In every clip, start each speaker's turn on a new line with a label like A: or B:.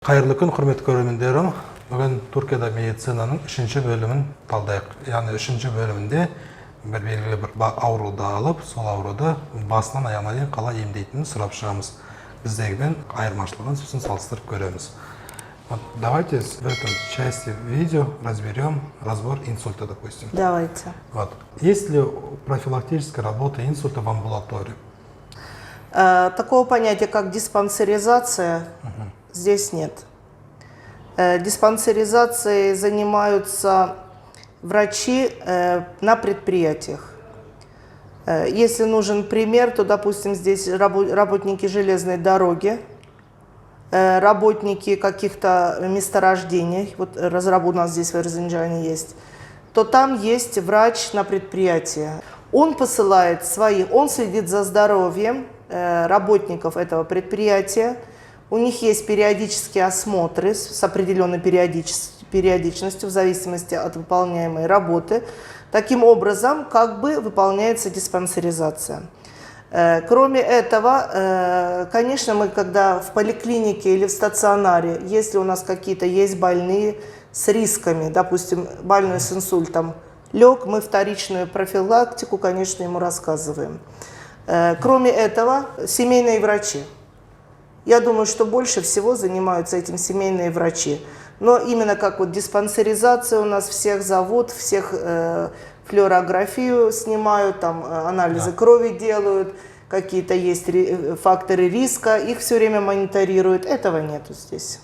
A: Hayırlı gün, hürmetli görürmendерим. Bugün Türkiye'de medicinaның 3-nче bölümün талдайық. Yani 3-нче bölümünde bir belirli bir ауруды алып, сол ауруды басынан аяғына дейін қалай емдейтінін сұрап шығамыз. Біздегімен айырмашылығын сосын салыстырып көреміз. Давайте в этом части видео разберем разбор инсульта, допустим.
B: Давайте.
A: Есть ли профилактическая работа инсульта в амбулатории?
B: Такого понятия, как диспансеризация, здесь нет. Диспансеризацией занимаются врачи на предприятиях. Если нужен пример, то, допустим, здесь работники железной дороги, работники каких-то месторождений, вот разрабу у нас здесь в Эрзинджане есть, то там есть врач на предприятии. Он посылает своих, он следит за здоровьем работников этого предприятия. У них есть периодические осмотры с определенной периодичностью в зависимости от выполняемой работы. Таким образом, как бы выполняется диспансеризация. Кроме этого, конечно, мы когда в поликлинике или в стационаре, если у нас какие-то есть больные с рисками, допустим, больной с инсультом, лег, мы вторичную профилактику, конечно, ему рассказываем. Кроме этого, семейные врачи. Я думаю, что больше всего занимаются этим семейные врачи. Но именно как вот диспансеризация у нас всех зовут, всех флюорографию снимают, там анализы крови делают, какие-то есть факторы риска, их все время мониторируют. Этого нету здесь.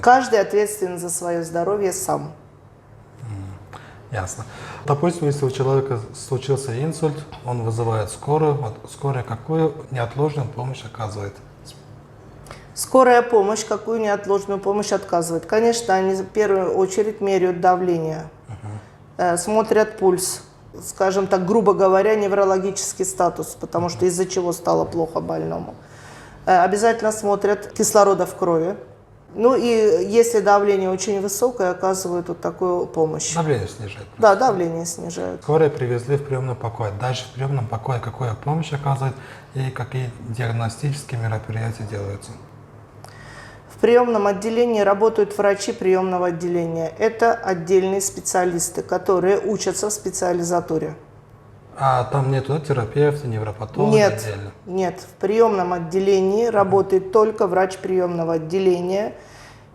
B: Каждый ответственен за свое здоровье сам.
A: Ясно. Допустим, если у человека случился инсульт, он вызывает скорую. Скорая какую неотложную помощь оказывает?
B: Скорая помощь, какую неотложную помощь отказывает? Конечно, они в первую очередь меряют давление, смотрят пульс, скажем так, грубо говоря, неврологический статус, потому что из-за чего стало плохо больному. Обязательно смотрят кислорода в крови. Ну и если давление очень высокое, оказывают вот такую помощь.
A: Давление снижает.
B: Да, давление снижают.
A: Скорая привезли в приемный покой. Дальше в приемном покое какую помощь оказывает и какие диагностические мероприятия делаются?
B: В приемном отделении работают врачи приемного отделения. Это отдельные специалисты, которые учатся в специализатуре.
A: А там нету терапевта, невропатолога отдельно?
B: Нет. В приемном отделении работает только врач приемного отделения.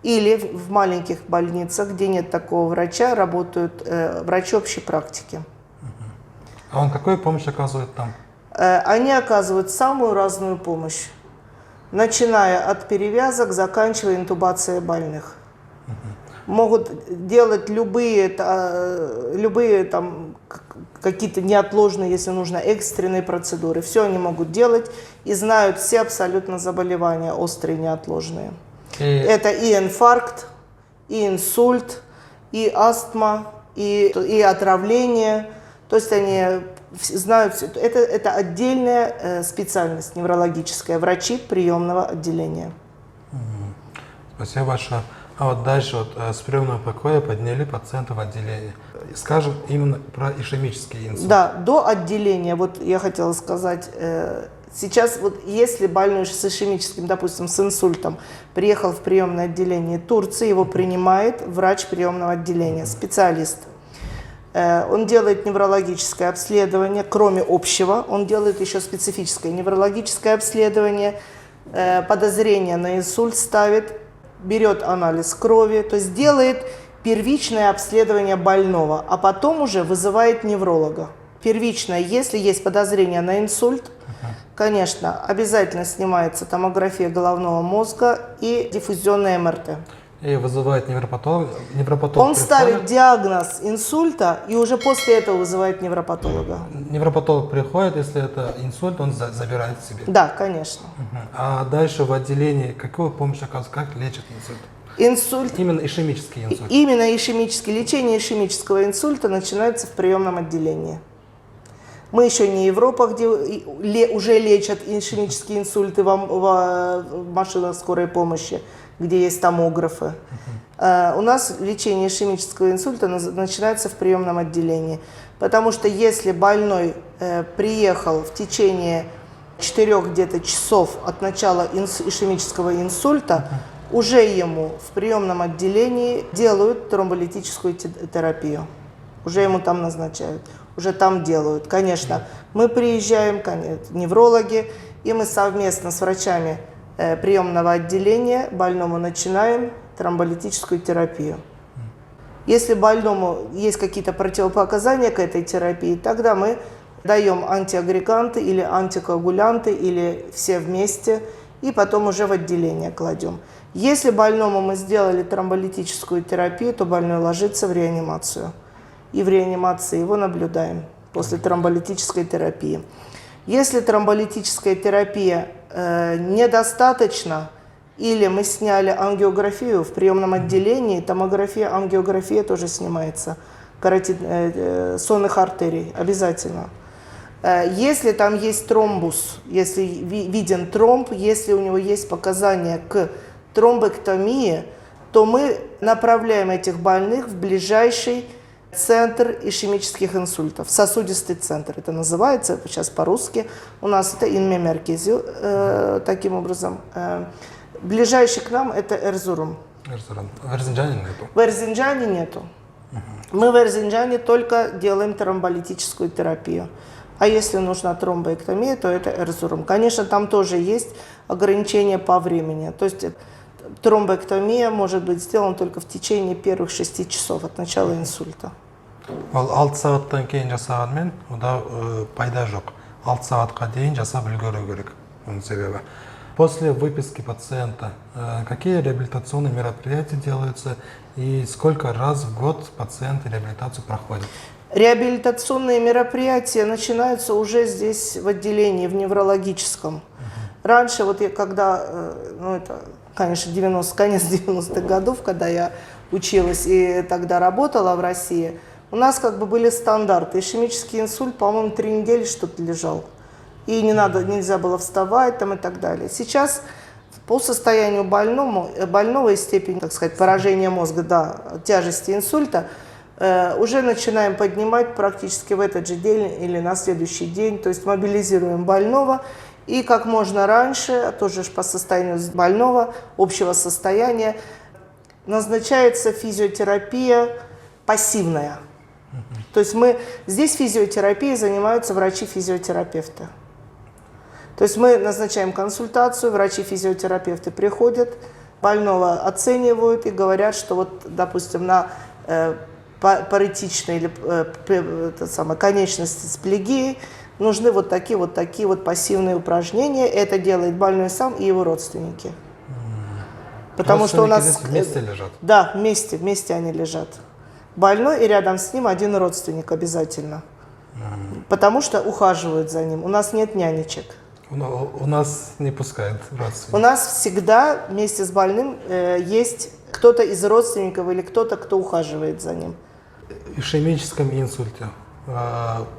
B: Или в маленьких больницах, где нет такого врача, работают врачи общей практики.
A: А он какую помощь оказывает там?
B: Они оказывают самую разную помощь. Начиная от перевязок, заканчивая интубацией больных. Могут делать любые там какие-то неотложные, если нужно, экстренные процедуры. Все они могут делать и знают все абсолютно заболевания, острые, неотложные. Это и инфаркт, и инсульт, и астма, и отравление. То есть они знают все. Это отдельная специальность неврологическая, врачи приемного отделения.
A: Спасибо большое. А вот дальше с приемного покоя подняли пациента в отделение. Скажем именно про ишемический инсульт.
B: Да, до отделения, вот я хотела сказать, сейчас вот если больной с ишемическим, допустим, с инсультом, приехал в приемное отделение Турции, его принимает врач приемного отделения, специалист. Он делает неврологическое обследование, кроме общего, он делает еще специфическое неврологическое обследование, подозрение на инсульт ставит, берет анализ крови, то есть делает первичное обследование больного, а потом уже вызывает невролога. Первичное, если есть подозрение на инсульт, конечно, обязательно снимается томография головного мозга и диффузионное МРТ.
A: И вызывает невропатолог.
B: Он ставит диагноз инсульта и уже после этого вызывает невропатолога.
A: Невропатолог приходит, если это инсульт, он забирает себе.
B: Да, конечно.
A: А дальше в отделении какую помощь оказывает, как лечат инсульт?
B: Инсульт.
A: Именно ишемический инсульт.
B: Именно ишемический. Лечение ишемического инсульта начинается в приемном отделении. Мы еще не Европа, где уже лечат ишемические инсульты в машинах скорой помощи, где есть томографы. У нас лечение ишемического инсульта начинается в приемном отделении. Потому что если больной приехал в течение 4 где-то часов от начала ишемического инсульта, уже ему в приемном отделении делают тромболитическую терапию. Уже ему там назначают, уже там делают. Конечно, мы приезжаем, неврологи, и мы совместно с врачами приемного отделения больному начинаем тромболитическую терапию. Если больному есть какие-то противопоказания к этой терапии, тогда мы даем антиагреганты или антикоагулянты, или все вместе, и потом уже в отделение кладем. Если больному мы сделали тромболитическую терапию, то больной ложится в реанимацию. И в реанимации его наблюдаем после тромболитической терапии. Если тромболитическая терапия недостаточна, или мы сняли ангиографию в приемном отделении, томография, ангиография тоже снимается, сонных артерий обязательно. Если там есть тромбус, если виден тромб, если у него есть показания к тромбэктомии, то мы направляем этих больных в ближайший центр ишемических инсультов, сосудистый центр. Это называется сейчас по-русски. У нас это инмемеркизию, таким образом. Ближайший к нам это Эрзурум.
A: В Эрзинджане нету?
B: В Эрзинджане нету. Мы в Эрзинджане только делаем тромболитическую терапию. А если нужна тромбоэктомия, то это Эрзурум. Конечно, там тоже есть ограничения по времени. То есть тромбоэктомия может быть сделана только в течение первых 6 часов от начала инсульта.
A: Ал 6 сағаттан кейін жасағанмен, ода пайда жоқ. 6 сағатқа дейін жасап үлгеру керек. Оның себебі. После выписки пациента какие реабилитационные мероприятия делаются и сколько раз в год пациент реабилитацию проходит?
B: Реабилитационные мероприятия начинаются уже здесь в отделении, в неврологическом. Раньше, вот я когда, ну это, конечно, конец 90-х годов, когда я училась и тогда работала в России, у нас как бы были стандарты. Ишемический инсульт, по-моему, 3 недели что-то лежал. И нельзя было вставать там и так далее. Сейчас по состоянию больного и степени, так сказать, поражения мозга, да, тяжести инсульта, уже начинаем поднимать практически в этот же день или на следующий день, то есть мобилизируем больного и как можно раньше, тоже по состоянию больного, общего состояния, назначается физиотерапия пассивная. То есть здесь физиотерапией занимаются врачи-физиотерапевты. То есть мы назначаем консультацию, врачи-физиотерапевты приходят, больного оценивают и говорят, что вот, допустим, на паретичной или конечности с плегией нужны вот такие вот пассивные упражнения. Это делает больной сам и его родственники. Потому что у нас
A: вместе лежат? Да,
B: вместе они лежат. Больной и рядом с ним один родственник обязательно. Потому что ухаживают за ним. У нас нет нянечек.
A: У нас не пускают родственников.
B: У нас всегда вместе с больным есть кто-то из родственников или кто-то, кто ухаживает за ним.
A: Ишемическом инсульте.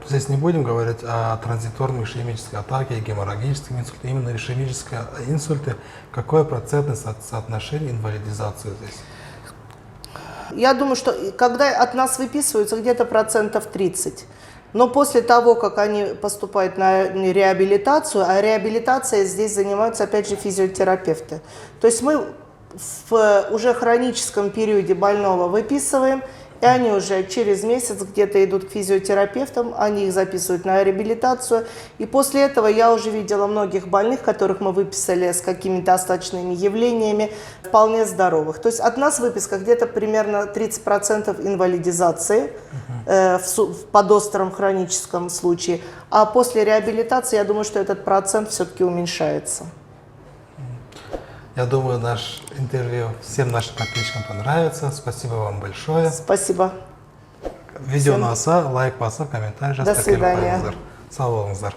A: Здесь не будем говорить о транзиторной ишемической атаке, геморрагическом инсульте. Именно ишемическом инсульте. Какое процентное соотношение инвалидизации здесь?
B: Я думаю, что когда от нас выписываются где-то 30%. Но после того, как они поступают на реабилитацию, а реабилитацией здесь занимаются опять же физиотерапевты. То есть мы в уже хроническом периоде больного выписываем, и они уже через месяц где-то идут к физиотерапевтам, они их записывают на реабилитацию. И после этого я уже видела многих больных, которых мы выписали с какими-то остаточными явлениями, вполне здоровых. То есть от нас выписка где-то примерно 30% инвалидизации в подостром хроническом случае. А после реабилитации, я думаю, что этот процент все-таки уменьшается.
A: Я думаю, наш интервью всем нашим подписчикам понравится. Спасибо вам большое.
B: Спасибо.
A: Видео ұнаса, лайк басып, комментарий жазып.
B: До свидания.
A: Сау болыңыздар.